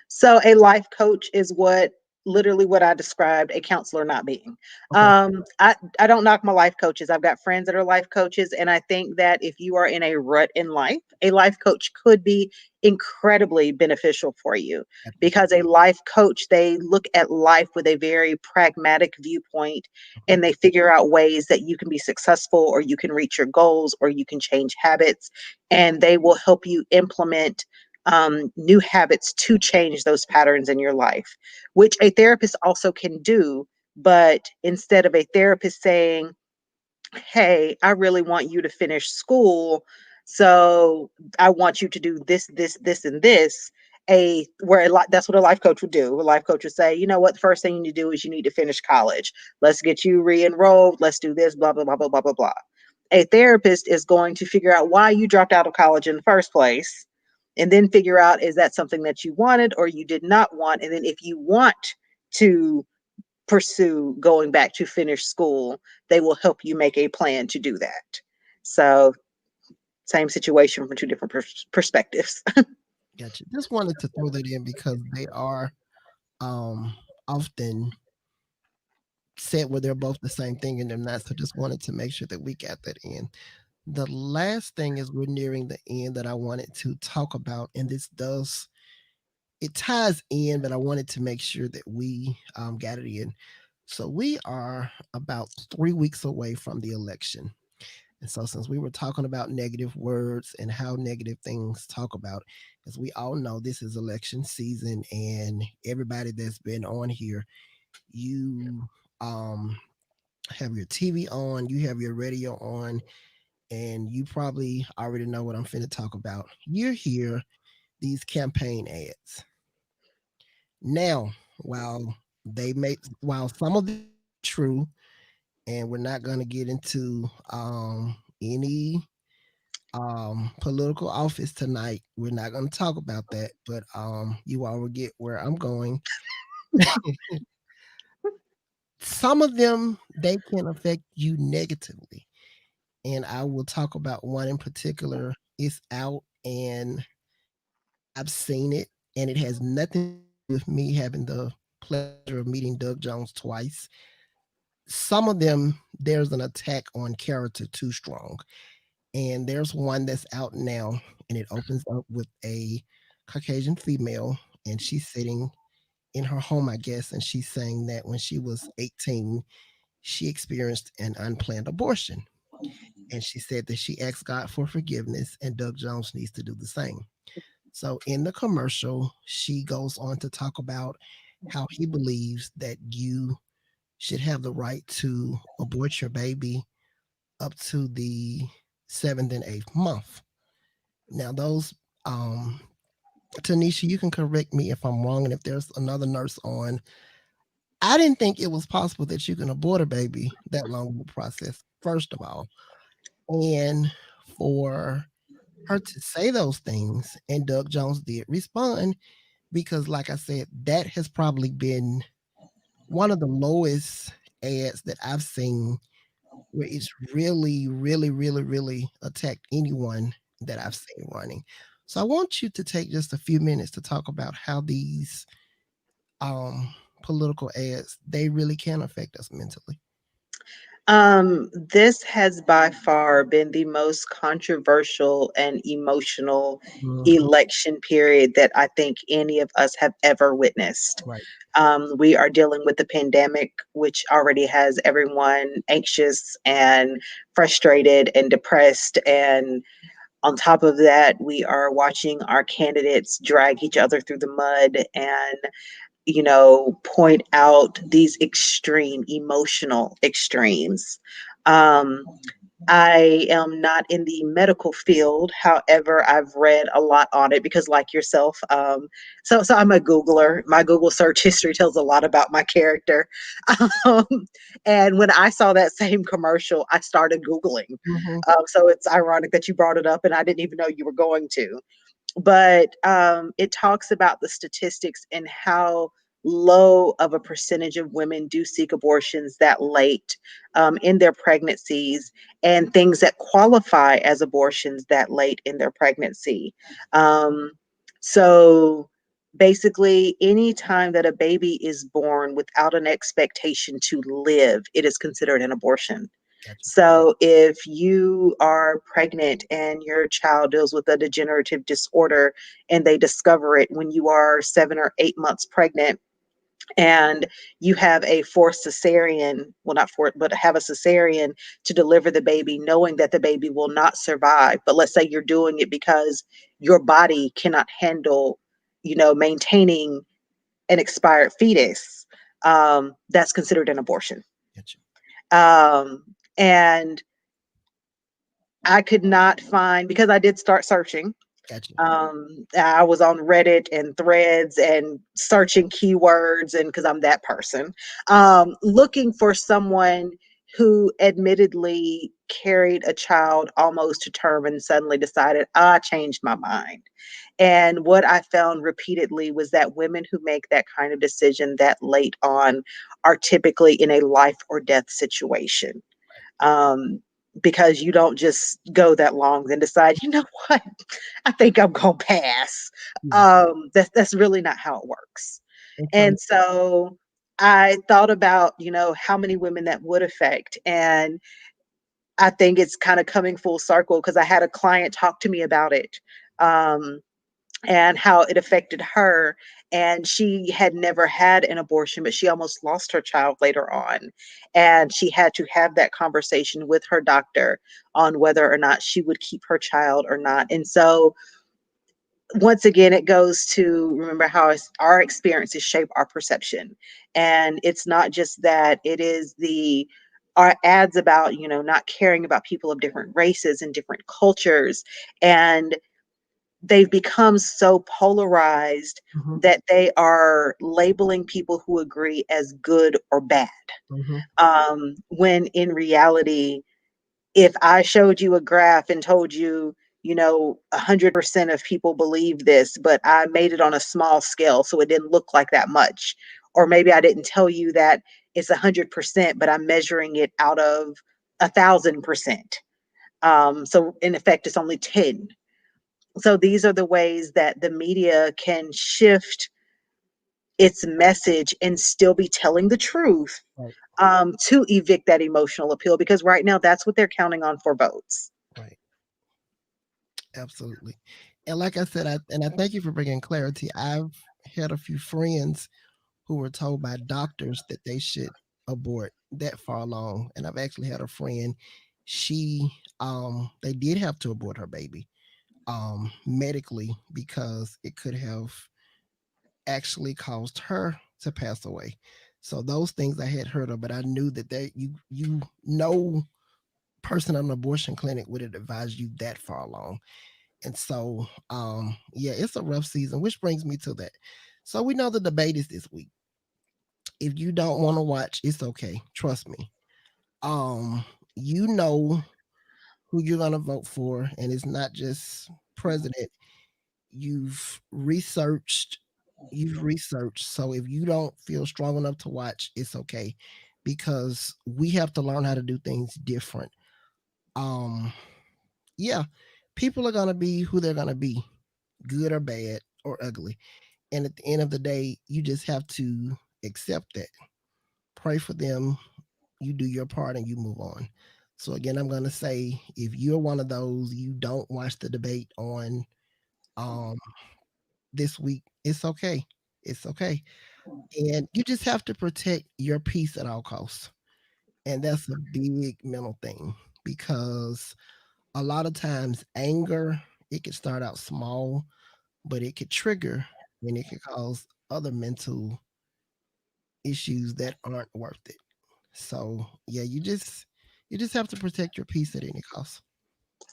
So a life coach is what literally what I described a counselor not being. Okay. I don't knock my life coaches. I've got friends that are life coaches, and I think that if you are in a rut in life, a life coach could be incredibly beneficial for you because a life coach, they look at life with a very pragmatic viewpoint and they figure out ways that you can be successful or you can reach your goals or you can change habits, and they will help you implement new habits to change those patterns in your life, which a therapist also can do. But instead of a therapist saying, hey, I really want you to finish school, so I want you to do this, this, this, and this. That's what a life coach would do. A life coach would say, you know what, the first thing you need to do is you need to finish college. Let's get you re-enrolled. Let's do this, blah, blah, blah, blah, blah, blah, blah. A therapist is going to figure out why you dropped out of college in the first place and then figure out, is that something that you wanted or you did not want? And then if you want to pursue going back to finish school, they will help you make a plan to do that. So, same situation from two different perspectives. Gotcha. Just wanted to throw that in because they are often said where they're both the same thing and they're not. So just wanted to make sure that we got that in. The last thing is we're nearing the end that I wanted to talk about, and it ties in, but I wanted to make sure that we got it in. So we are about 3 weeks away from the election. And so since we were talking about negative words and how negative things talk about, as we all know, this is election season, and everybody that's been on here, you have your TV on, you have your radio on, and you probably already know what I'm finna talk about. You hear these campaign ads. Now, while some of them are true, and we're not gonna get into any political office tonight. We're not gonna talk about that, but you all will get where I'm going. Some of them they can affect you negatively. And I will talk about one in particular. It's out and I've seen it, and it has nothing to do with me having the pleasure of meeting Doug Jones twice. Some of them, there's an attack on character too strong. And there's one that's out now, and it opens up with a Caucasian female, and she's sitting in her home, I guess, and she's saying that when she was 18, she experienced an unplanned abortion. And she said that she asked God for forgiveness, and Doug Jones needs to do the same. So in the commercial, she goes on to talk about how he believes that you should have the right to abort your baby up to the 7th and 8th month. Now, those, Tanisha, you can correct me if I'm wrong, and if there's another nurse on, I didn't think it was possible that you can abort a baby that long of a process, first of all. And for her to say those things. And Doug Jones did respond because, like I said, that has probably been one of the lowest ads that I've seen where it's really, really, really, really attacked anyone that I've seen running. So I want you to take just a few minutes to talk about how these political ads, they really can affect us mentally. This has by far been the most controversial and emotional election period that I think any of us have ever witnessed. Right. We are dealing with the pandemic, which already has everyone anxious and frustrated and depressed. And on top of that, we are watching our candidates drag each other through the mud and point out these extreme emotional extremes. Um, I am not in the medical field. However, I've read a lot on it because, like yourself, so I'm a Googler. My Google search history tells a lot about my character. Um, and when I saw that same commercial, I started Googling. So it's ironic that you brought it up, and I didn't even know you were going to. But it talks about the statistics and how low of a percentage of women do seek abortions that late in their pregnancies, and things that qualify as abortions that late in their pregnancy. So basically, any time that a baby is born without an expectation to live, it is considered an abortion. So if you are pregnant and your child deals with a degenerative disorder and they discover it when you are 7 or 8 months pregnant, and you have a forced cesarean, well, not for but have a cesarean to deliver the baby, knowing that the baby will not survive. But let's say you're doing it because your body cannot handle, maintaining an expired fetus, that's considered an abortion. And I could not find, because I did start searching. I was on Reddit and Threads and searching keywords, and because I'm that person, looking for someone who admittedly carried a child almost to term and suddenly decided, I changed my mind. And what I found repeatedly was that women who make that kind of decision that late on are typically in a life or death situation. Because you don't just go that long, then decide, you know what, I think I'm gonna pass. That's really not how it works. And so I thought about, how many women that would affect. And I think it's kind of coming full circle because I had a client talk to me about it. And how it affected her. And she had never had an abortion, but she almost lost her child later on. And she had to have that conversation with her doctor on whether or not she would keep her child or not. And so, once again, it goes to remember how our experiences shape our perception. And it's not just that, it is our ads about, not caring about people of different races and different cultures. And they've become so polarized that they are labeling people who agree as good or bad. When in reality, if I showed you a graph and told you, 100% of people believe this, but I made it on a small scale, so it didn't look like that much. Or maybe I didn't tell you that it's 100%, but I'm measuring it out of 1,000%. So in effect, it's only 10. So these are the ways that the media can shift its message and still be telling the truth, to evict that emotional appeal, because right now that's what they're counting on for votes. Right. Absolutely. And like I said, I thank you for bringing clarity. I've had a few friends who were told by doctors that they should abort that far along. And I've actually had a friend, she they did have to abort her baby medically because it could have actually caused her to pass away. So those things I had heard of, but I knew that no person at an abortion clinic would have advised you that far along. And so yeah, it's a rough season, which brings me to that. So we know the debate is this week. If you don't want to watch, it's okay. Trust me. You know who you're going to vote for, and it's not just president. You've researched, you've researched. So if you don't feel strong enough to watch, it's okay, because we have to learn how to do things different. Um, yeah, people are going to be who they're going to be, good or bad or ugly. And at the end of the day, you just have to accept that. Pray for them, you do your part, and you move on. So again, I'm going to say, if you're one of those, you don't watch the debate on um this week, it's okay. It's okay. And you just have to protect your peace at all costs. And that's a big mental thing, because a lot of times anger, it can start out small, but it could trigger and it could cause other mental issues that aren't worth it. So yeah, you just have to protect your peace at any cost.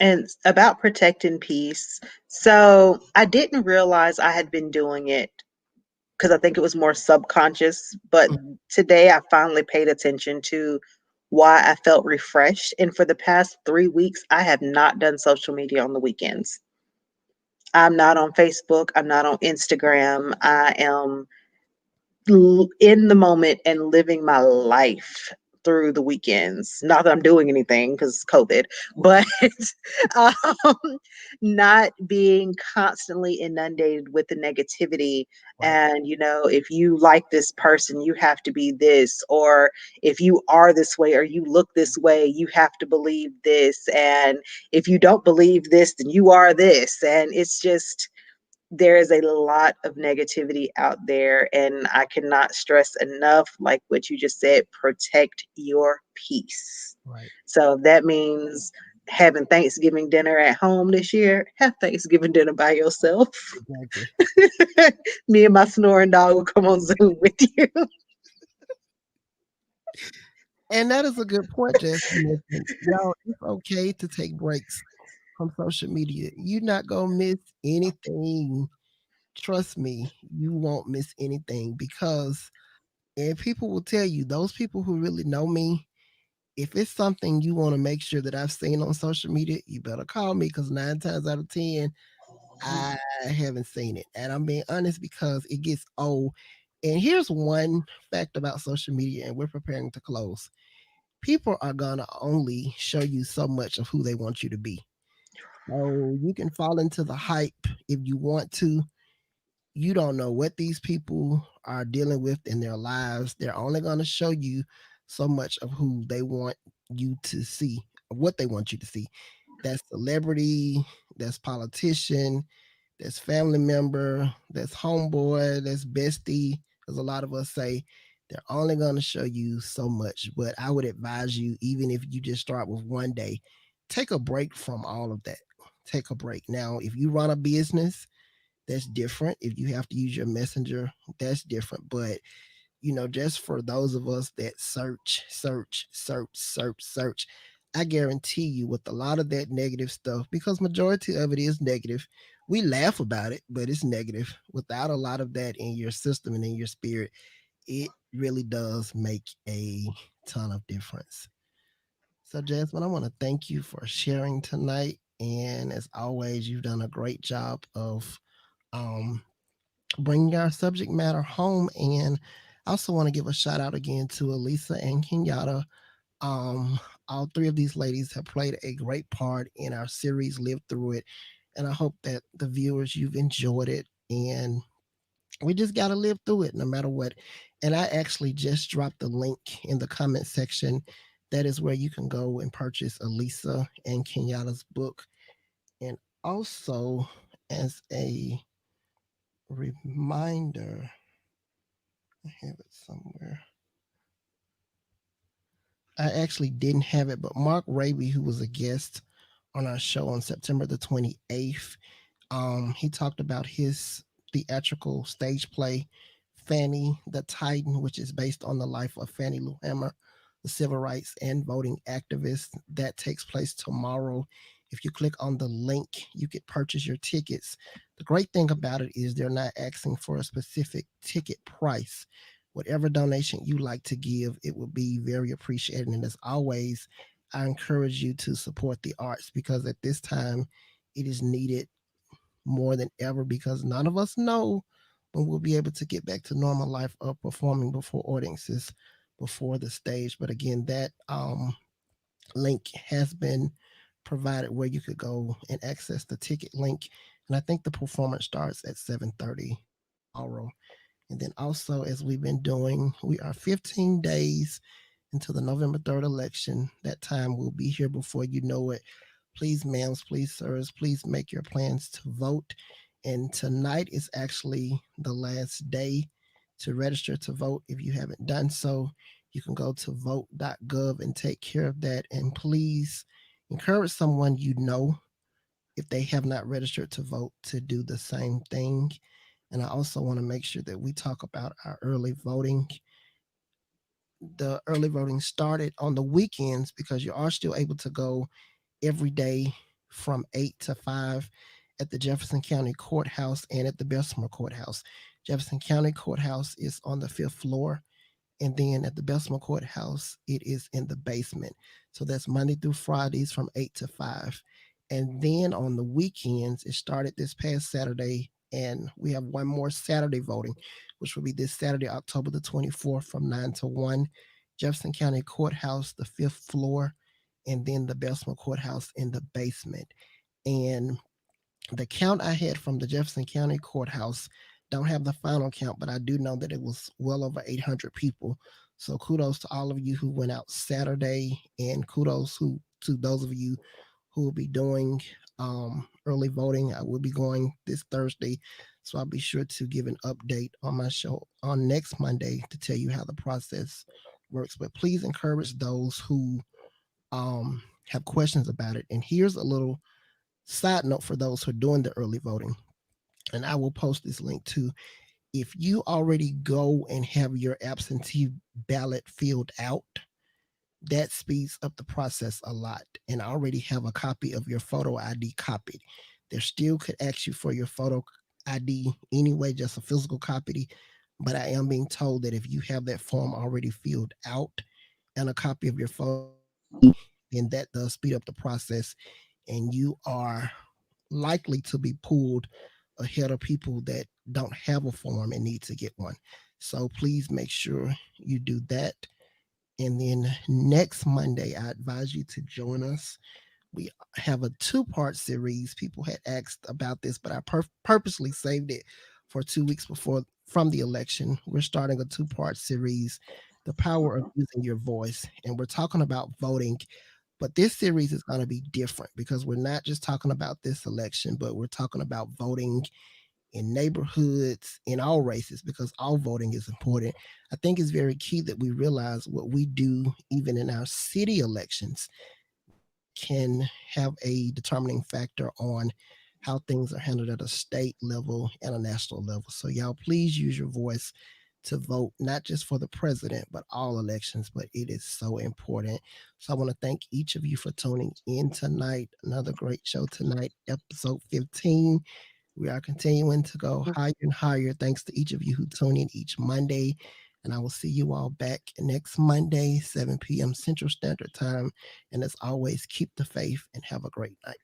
And about protecting peace. So I didn't realize I had been doing it because I think it was more subconscious. But today I finally paid attention to why I felt refreshed. And for the past 3 weeks, I have not done social media on the weekends. I'm not on Facebook. I'm not on Instagram. I am in the moment and living my life through the weekends. Not that I'm doing anything because COVID, but um, not being constantly inundated with the negativity. Right. And, if you like this person, you have to be this, or if you are this way or you look this way, you have to believe this. And if you don't believe this, then you are this. And it's just, there is a lot of negativity out there, and I cannot stress enough, like what you just said, protect your peace. Right. So that means having Thanksgiving dinner at home this year, have Thanksgiving dinner by yourself. Exactly. Me and my snoring dog will come on Zoom with you. And that is a good point, Jasmine. Y'all, it's okay to take breaks from social media. You're not gonna miss anything. Trust me, you won't miss anything, because and people will tell you, those people who really know me, if it's something you want to make sure that I've seen on social media, you better call me, because 9 times out of 10, I haven't seen it. And I'm being honest, because it gets old. And here's one fact about social media, and we're preparing to close. People are gonna only show you so much of who they want you to be. So you can fall into the hype if you want to. You don't know what these people are dealing with in their lives. They're only going to show you so much of who they want you to see, of what they want you to see. That's celebrity, that's politician, that's family member, that's homeboy, that's bestie. As a lot of us say, they're only going to show you so much. But I would advise you, even if you just start with one day, take a break from all of that. Take a break. Now, if you run a business, that's different. If you have to use your messenger, that's different. But just for those of us that search, I guarantee you, with a lot of that negative stuff, because majority of it is negative, we laugh about it, but it's negative. Without a lot of that in your system and in your spirit, it really does make a ton of difference. So, Jasmine, I want to thank you for sharing tonight. And as always, you've done a great job of um, bringing our subject matter home. And I also want to give a shout out again to Elisa and Kenyatta. Um, all three of these ladies have played a great part in our series, Live Through It. And I hope that the viewers, you've enjoyed it. And we just got to live through it no matter what. And I actually just dropped the link in the comment section. That is where you can go and purchase Elisa and Kenyatta's book. And also, as a reminder, I have it somewhere. I actually didn't have it, but Mark Raby, who was a guest on our show on September the 28th, he talked about his theatrical stage play, Fanny the Titan, which is based on the life of Fannie Lou Hamer, the civil rights and voting activist. That takes place tomorrow. If you click on the link, you could purchase your tickets. The great thing about it is they're not asking for a specific ticket price. Whatever donation you like to give, it will be very appreciated. And as always, I encourage you to support the arts because at this time it is needed more than ever because none of us know when we'll be able to get back to normal life of performing before audiences before the stage. But again, that link has been provided where you could go and access the ticket link. And I think the performance starts at 7:30 tomorrow. And then also, as we've been doing, we are 15 days until the November 3rd election. That time will be here before you know it. Please, ma'ams, please, sirs, please make your plans to vote. And tonight is actually the last day to register to vote. If you haven't done so, you can go to vote.gov and take care of that. And please encourage someone you know, if they have not registered to vote, to do the same thing. And I also want to make sure that we talk about our early voting. The early voting started on the weekends because you are still able to go every day from 8 to 5 at the Jefferson County Courthouse and at the Bessemer Courthouse. Jefferson County Courthouse is on the 5th floor, and then at the Bessemer Courthouse, it is in the basement. So that's Monday through Fridays from 8 to 5. And then on the weekends, it started this past Saturday, and we have one more Saturday voting, which will be this Saturday, October the 24th from 9 to 1. Jefferson County Courthouse, the 5th floor, and then the Bessemer Courthouse in the basement. And the count I had from the Jefferson County Courthouse, don't have the final count, but I do know that it was well over 800 people. So kudos to all of you who went out Saturday, and kudos to those of you who will be doing early voting. I will be going this Thursday, so I'll be sure to give an update on my show on next Monday to tell you how the process works. But please encourage those who have questions about it. And here's a little side note for those who are doing the early voting, and I will post this link too. If you already go and have your absentee ballot filled out, that speeds up the process a lot. And I already have a copy of your photo ID copied. There still could ask you for your photo ID anyway, just a physical copy. But I am being told that if you have that form already filled out and a copy of your photo, then that does speed up the process, and you are likely to be pulled ahead of people that don't have a form and need to get one. So please make sure you do that. And then next Monday, I advise you to join us. We have a two-part series. People had asked about this, but I purposely saved it for 2 weeks before from the election. We're starting a two-part series, The Power of Using Your Voice. And we're talking about voting. But this series is going to be different because we're not just talking about this election, but we're talking about voting in neighborhoods, in all races, because all voting is important. I think it's very key that we realize what we do, even in our city elections, can have a determining factor on how things are handled at a state level and a national level. So, y'all, please use your voice to vote, not just for the president, but all elections. But it is so important. So, I want to thank each of you for tuning in tonight. Another great show tonight, episode 15. We are continuing to go higher and higher. Thanks to each of you who tune in each Monday. And I will see you all back next Monday, 7 p.m. Central Standard Time. And as always, keep the faith and have a great night.